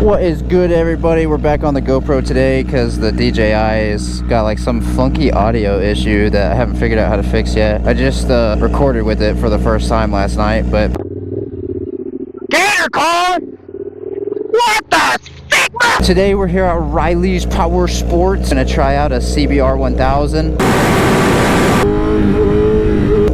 What is good, everybody? We're back on the GoPro today because the DJI has got like some funky audio issue that I haven't figured out how to fix yet. I just recorded with it for the first time last night, but Gator car! What the Sigma? Today we're here at Riley's Power Sports. Gonna try out a CBR 1000.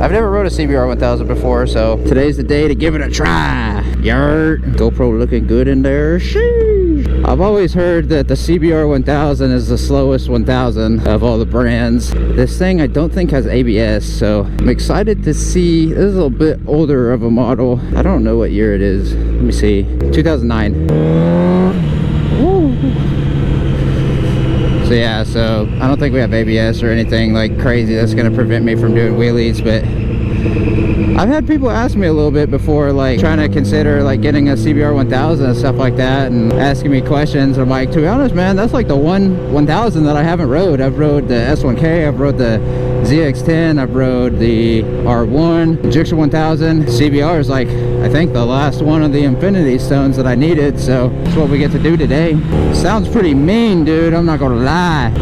I've never rode a CBR 1000 before, so today's the day to give it a try. Yart. GoPro looking good in there. Sheesh. I've always heard that the CBR 1000 is the slowest 1000 of all the brands. This thing I don't think has ABS, so I'm excited to see. This is a little bit older of a model. I don't know what year it is. Let me see. 2009. Woo. So yeah, so I don't think we have ABS or anything like crazy that's gonna prevent me from doing wheelies, but I've had people ask me a little bit before, like trying to consider like getting a CBR 1000 and stuff like that, and asking me questions. I'm like, to be honest, man, that's like the one 1000 that I haven't rode. I've rode the S1K, I've rode the ZX10, I've rode the R1, Gixxer 1000. CBR is like, I think, the last one of the Infinity Stones that I needed, so that's what we get to do today. Sounds pretty mean, dude, I'm not gonna lie.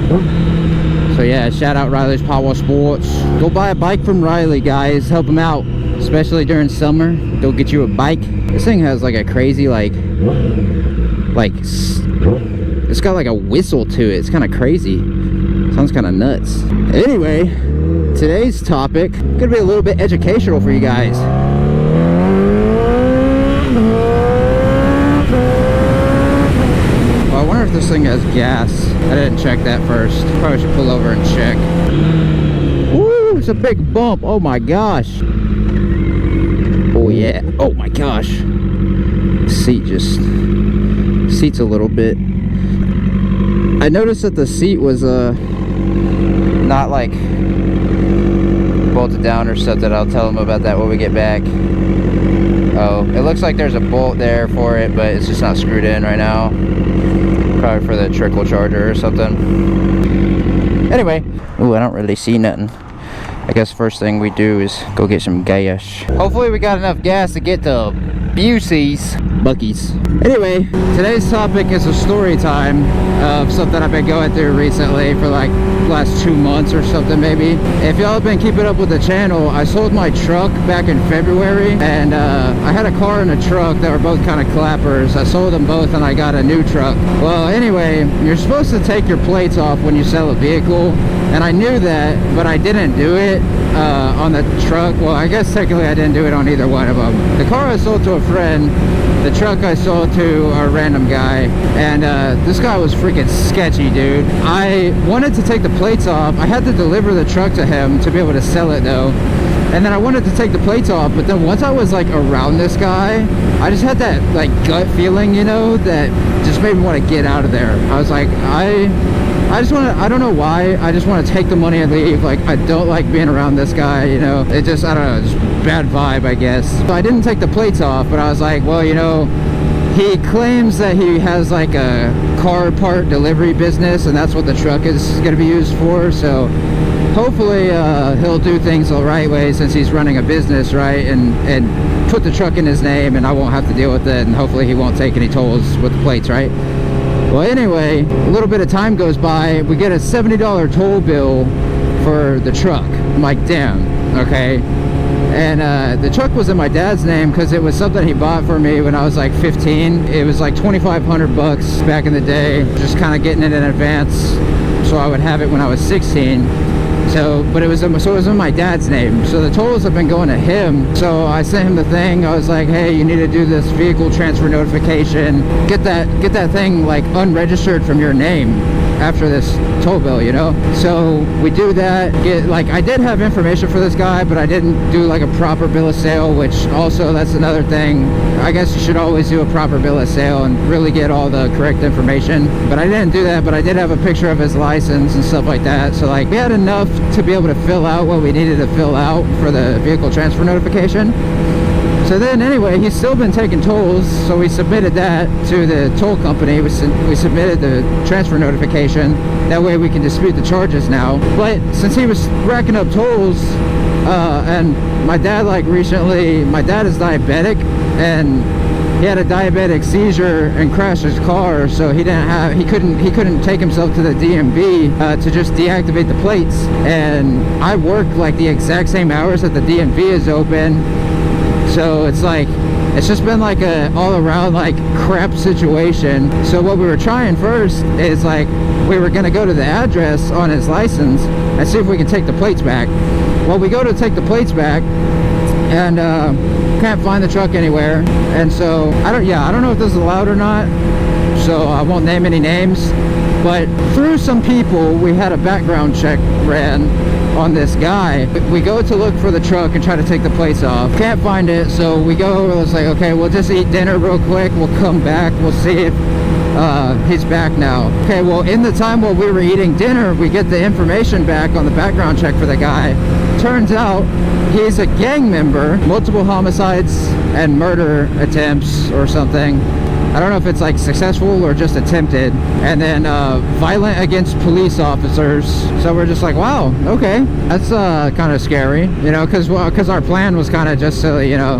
So yeah, shout out Riley's Power Sports. Go buy a bike from Riley, guys. Help him out, especially during summer. Go get you a bike. This thing has like a crazy it's got like a whistle to it. It's kind of crazy. Sounds kind of nuts. Anyway, today's topic gonna be a little bit educational for you guys. Well, I wonder if this thing has gas. I didn't check that first. Probably should pull over and check. Woo, it's a big bump. Oh my gosh. Oh yeah. Oh my gosh. Seat's a little bit. I noticed that the seat was not like bolted down or something. I'll tell them about that when we get back. Oh, it looks like there's a bolt there for it, but it's just not screwed in right now. Probably for the trickle charger or something. Anyway, ooh, I don't really see nothing. I guess first thing we do is go get some gas. Hopefully we got enough gas to get to Bucky's. Anyway, today's topic is a story time of something I've been going through recently for like the last 2 months or something maybe. If y'all have been keeping up with the channel, I sold my truck back in February, and I had a car and a truck that were both kind of clappers. I sold them both and I got a new truck. Well, anyway, you're supposed to take your plates off when you sell a vehicle, and I knew that, but I didn't do it on the truck. Well, I guess technically I didn't do it on either one of them. The car I sold to a friend, the truck I sold to a random guy, and this guy was freaking sketchy, dude. I wanted to take the plates off. I had to deliver the truck to him to be able to sell it though, and then I wanted to take the plates off, but then once I was like around this guy, I just had that like gut feeling, you know, that just made me want to get out of there. I was like, I just want to, I don't know why, I just want to take the money and leave. Like, I don't like being around this guy, you know. It just, I don't know, just bad vibe, I guess. So I didn't take the plates off, but I was like, well, you know, he claims that he has like a car part delivery business, and that's what the truck is going to be used for. So hopefully he'll do things the right way, since he's running a business, right, and put the truck in his name, and I won't have to deal with it, and hopefully he won't take any tolls with the plates, right? Well, anyway, a little bit of time goes by. We get a $70 toll bill for the truck. I'm like, damn, okay. And the truck was in my dad's name because it was something he bought for me when I was like 15. It was like 2,500 bucks back in the day, just kind of getting it in advance so I would have it when I was 16. So, but it was in my dad's name. So the tolls have been going to him. So I sent him the thing. I was like, hey, you need to do this vehicle transfer notification. Get that thing like unregistered from your name after this toll bill, you know. So we do that. I did have information for this guy, but I didn't do like a proper bill of sale, which also, that's another thing. I guess you should always do a proper bill of sale and really get all the correct information. But I didn't do that, but I did have a picture of his license and stuff like that. So like, we had enough to be able to fill out what we needed to fill out for the vehicle transfer notification. So then anyway, he's still been taking tolls, so we submitted that to the toll company. We submitted the transfer notification. That way we can dispute the charges now. But since he was racking up tolls, and my dad, like recently, my dad is diabetic, and he had a diabetic seizure and crashed his car, so he couldn't take himself to the DMV to just deactivate the plates. And I work like the exact same hours that the DMV is open, so it's like it's just been like a all around like crap situation. So what we were trying first is like we were gonna go to the address on his license and see if we can take the plates back. Well, we go to take the plates back and can't find the truck anywhere. And so I don't know if this is allowed or not, so I won't name any names, but through some people we had a background check ran on this guy. We go to look for the truck and try to take the plates off, can't find it, so we go, it's like, okay, we'll just eat dinner real quick, we'll come back, we'll see if he's back now. Okay, well, in the time while we were eating dinner, we get the information back on the background check for the guy. Turns out he's a gang member, multiple homicides and murder attempts or something. I don't know if it's like successful or just attempted, and then violent against police officers. So we're just like, wow, okay, that's kind of scary, you know, because our plan was kind of just to, you know,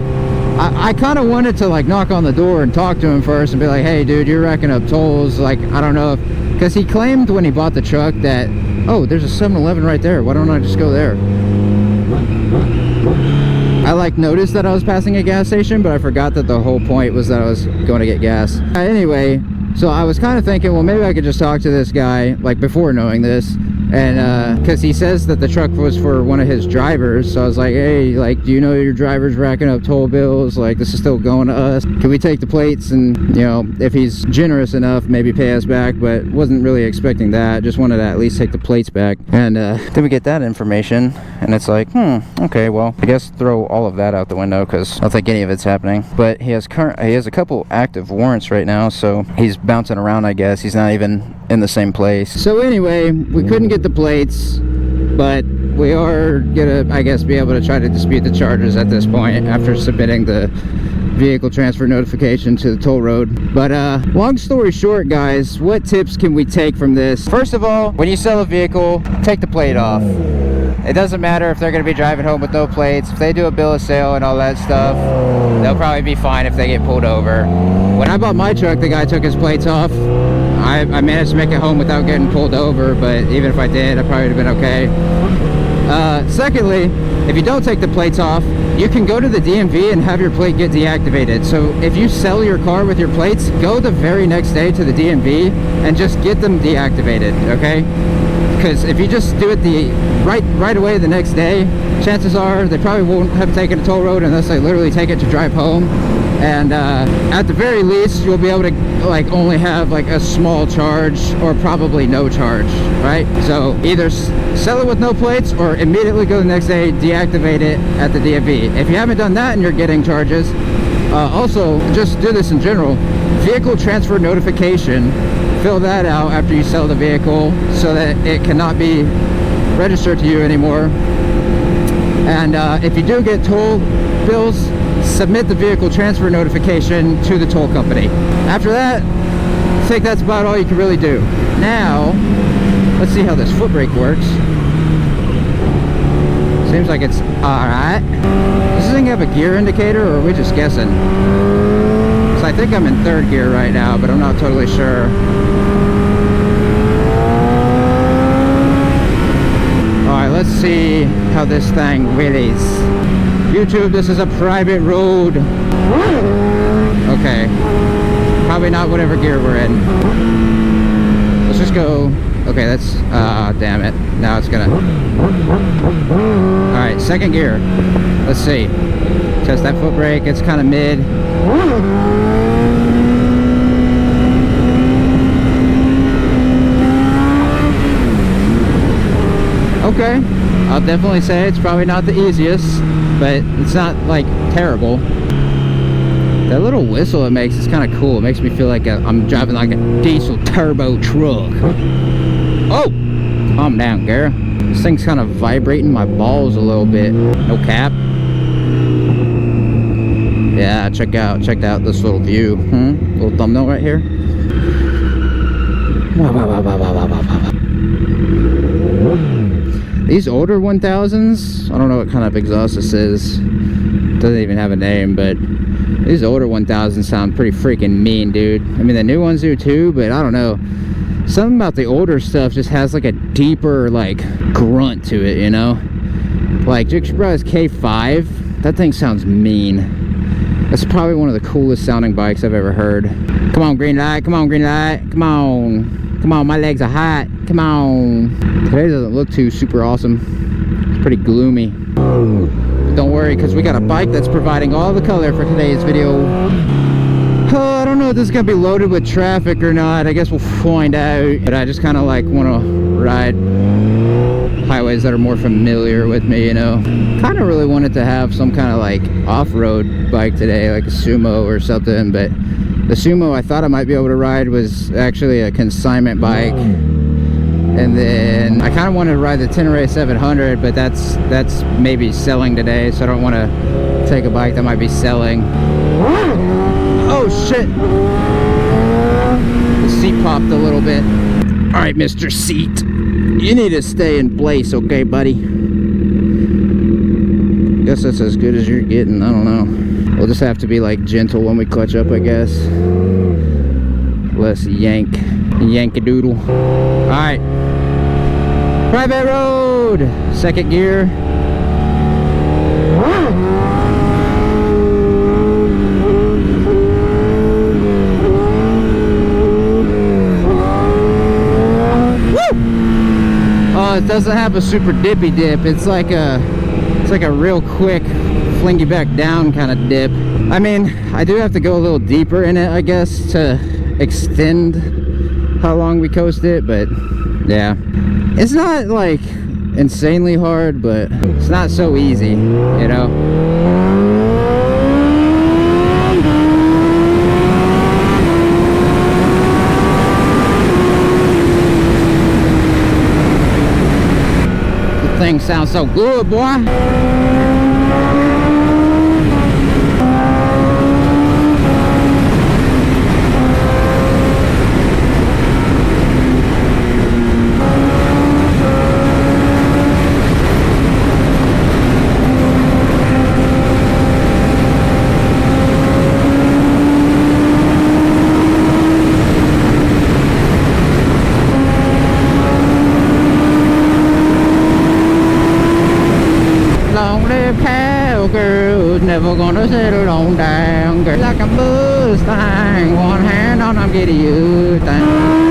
I kind of wanted to like knock on the door and talk to him first and be like, hey dude, you're racking up tolls. Like, I don't know if, because he claimed when he bought the truck that, oh, there's a 7-Eleven right there, why don't I just go there? I like noticed that I was passing a gas station, but I forgot that the whole point was that I was going to get gas. Anyway, so I was kind of thinking, well, maybe I could just talk to this guy, like before knowing this, and because he says that the truck was for one of his drivers. So I was like, hey, like, do you know your driver's racking up toll bills? Like, this is still going to us. Can we take the plates? And, you know, if he's generous enough, maybe pay us back, but wasn't really expecting that. Just wanted to at least take the plates back. And then we get that information, and it's like, okay, well, I guess throw all of that out the window, because I don't think any of it's happening. But he has a couple active warrants right now, so he's bouncing around, I guess. He's not even in the same place. So anyway, we couldn't get the plates, but we are gonna, I guess, be able to try to dispute the charges at this point after submitting the vehicle transfer notification to the toll road. But long story short, guys, what tips can we take from this? First of all, when you sell a vehicle, take the plate off. It doesn't matter if they're going to be driving home with no plates. If they do a bill of sale and all that stuff, they'll probably be fine if they get pulled over. When I bought my truck, the guy took his plates off. I managed to make it home without getting pulled over, but even if I did, I probably would have been okay. Secondly, if you don't take the plates off, you can go to the DMV and have your plate get deactivated. So if you sell your car with your plates, go the very next day to the DMV and just get them deactivated, okay? Because if you just do it right away the next day, chances are they probably won't have taken a toll road unless they literally take it to drive home. And at the very least, you'll be able to like only have like a small charge or probably no charge, right? So either sell it with no plates or immediately go the next day, deactivate it at the DMV. If you haven't done that and you're getting charges, also just do this in general. Vehicle transfer notification, fill that out after you sell the vehicle so that it cannot be registered to you anymore. And if you do get toll bills, submit the vehicle transfer notification to the toll company. After that, I think that's about all you can really do. Now, let's see how this foot brake works. Seems like it's alright. Does this thing have a gear indicator, or are we just guessing? So I think I'm in third gear right now, but I'm not totally sure. Alright, let's see how this thing wheelies. YouTube, this is a private road. Okay. Probably not whatever gear we're in. Let's just go. Okay, that's... damn it. Now it's gonna... Alright, second gear. Let's see. Test that foot brake. It's kind of mid. Okay. I'll definitely say it's probably not the easiest, but it's not like terrible. That little whistle it makes is kind of cool. It makes me feel like I'm driving like a diesel turbo truck. Oh, calm down, girl. This thing's kind of vibrating my balls a little bit. No cap. Yeah, check out this little view. Little thumbnail right here. These older 1000s, I don't know what kind of exhaust this is. Doesn't even have a name, but These older 1000s sound pretty freaking mean, dude. I mean, the new ones do too, but I don't know. Something about the older stuff just has like a deeper like grunt to it, you know? Like Jigsaw Brothers K5, that thing sounds mean. That's probably one of the coolest sounding bikes I've ever heard. Come on, green light, come on, green light, come on. Come on, my legs are hot, come on. Today doesn't look too super awesome. It's pretty gloomy. But don't worry, because we got a bike that's providing all the color for today's video. I don't know if this is gonna be loaded with traffic or not. I guess we'll find out. But I just kind of like want to ride highways that are more familiar with me, you know. Kind of really wanted to have some kind of like off-road bike today, like a Sumo or something. But the Sumo I thought I might be able to ride was actually a consignment bike. And then I kind of wanted to ride the Tenere 700, but that's maybe selling today, so I don't want to take a bike that might be selling. Oh shit! The seat popped a little bit. Alright, Mr. Seat. You need to stay in place, okay, buddy? Guess that's as good as you're getting. I don't know. We'll just have to be like gentle when we clutch up, I guess. Less yank-a-doodle. Alright. Private road! Second gear. It doesn't have a super dippy dip. It's like a real quick fling you back down kind of dip. I mean, I do have to go a little deeper in it, I guess, to extend how long we coast it, but yeah, it's not like insanely hard, but it's not so easy, you know. Thing sounds so good, boy. Never gonna settle on down, girl. Like a Mustang, one hand on, I'm getting you thing.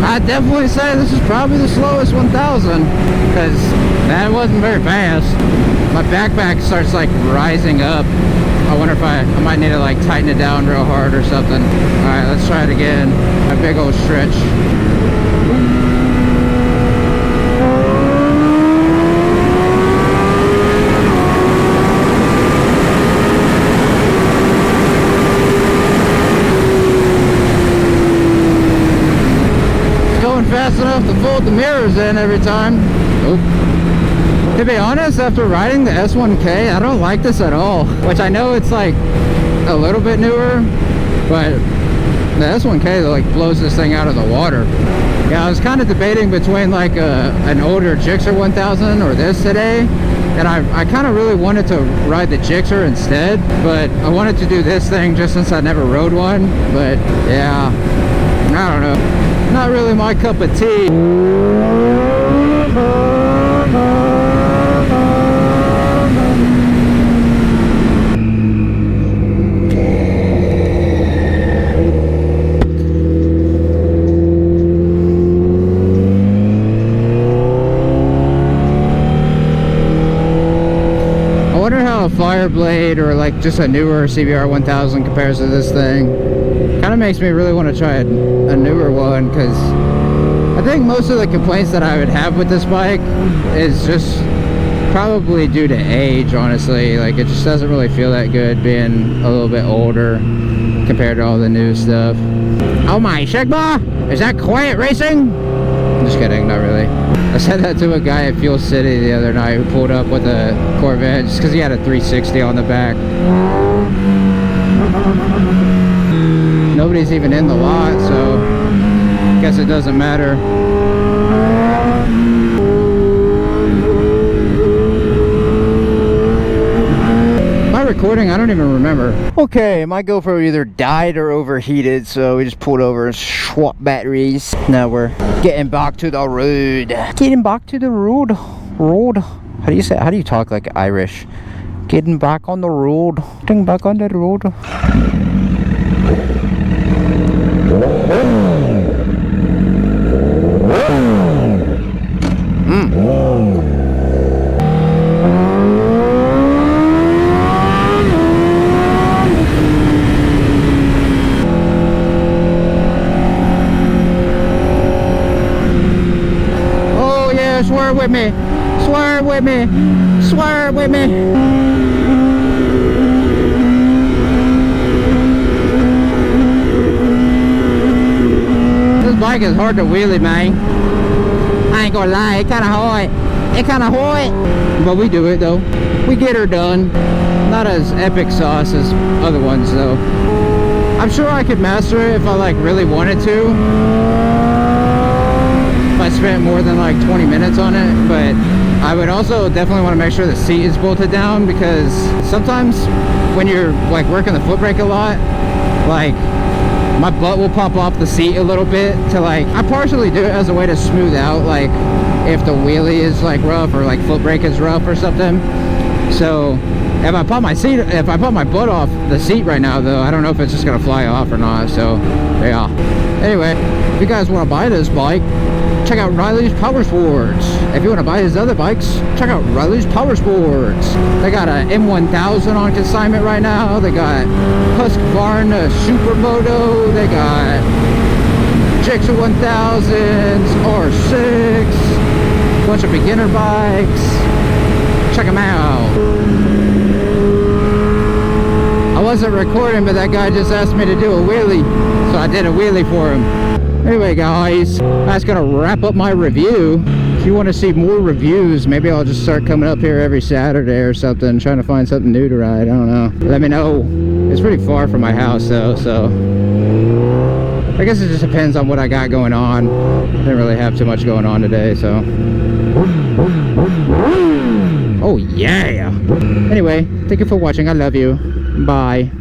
I'd definitely say this is probably the slowest 1000, because that wasn't very fast. My backpack starts like rising up. I wonder if I might need to like tighten it down real hard or something. Alright, let's try it again. A big old stretch. Fast enough to fold the mirrors in every time. Oop. To be honest, after riding the S1K, I don't like this at all. Which I know it's like a little bit newer, but the S1K like blows this thing out of the water. Yeah, I was kind of debating between like an older Gixxer 1000 or this today, and I kind of really wanted to ride the Gixxer instead, but I wanted to do this thing just since I never rode one. But yeah, I don't know. Not really my cup of tea. how a Fireblade or like just a newer CBR 1000 compares to this thing. Kind of makes me really want to try a newer one, because I think most of the complaints that I would have with this bike is just probably due to age, honestly. Like, it just doesn't really feel that good being a little bit older compared to all the new stuff. Oh my Sigma! Is that quiet racing? I'm just kidding, not really. I said that to a guy at Fuel City the other night who pulled up with a Corvette just because he had a 360 on the back. Nobody's even in the lot, so I guess it doesn't matter. Recording? I don't even remember. Okay, my GoPro either died or overheated, so we just pulled over and swapped batteries. Now we're getting back to the road. Getting back to the road. How do you say? How do you talk like Irish? Getting back on the road. Getting back on the road. Swerve with me, swerve with me, swerve with me. This bike is hard to wheelie, man. I ain't gonna lie, it kinda hard. It kinda hard. But we do it though. We get her done. Not as epic sauce as other ones though. I'm sure I could master it if I like really wanted to. I spent more than like 20 minutes on it, but I would also definitely want to make sure the seat is bolted down, because sometimes when you're like working the foot brake a lot, like my butt will pop off the seat a little bit to like, I partially do it as a way to smooth out like if the wheelie is like rough or like foot brake is rough or something. So if I pop my butt off the seat right now though, I don't know if it's just gonna fly off or not. So yeah, anyway, if you guys want to buy this bike, check out Riley's Power Sports. If you want to buy his other bikes, check out Riley's Power Sports. They got a M1000 on consignment right now. They got Husqvarna Supermoto. They got Jixer 1000s, R6, bunch of beginner bikes. Check them out. I wasn't recording, but that guy just asked me to do a wheelie, so I did a wheelie for him. Anyway guys, that's gonna wrap up my review. If you want to see more reviews, maybe I'll just start coming up here every Saturday or something, trying to find something new to ride. I don't know, let me know. It's pretty far from my house though, so I guess it just depends on what I got going on. I didn't really have too much going on today, so oh yeah. Anyway, thank you for watching. I love you. Bye.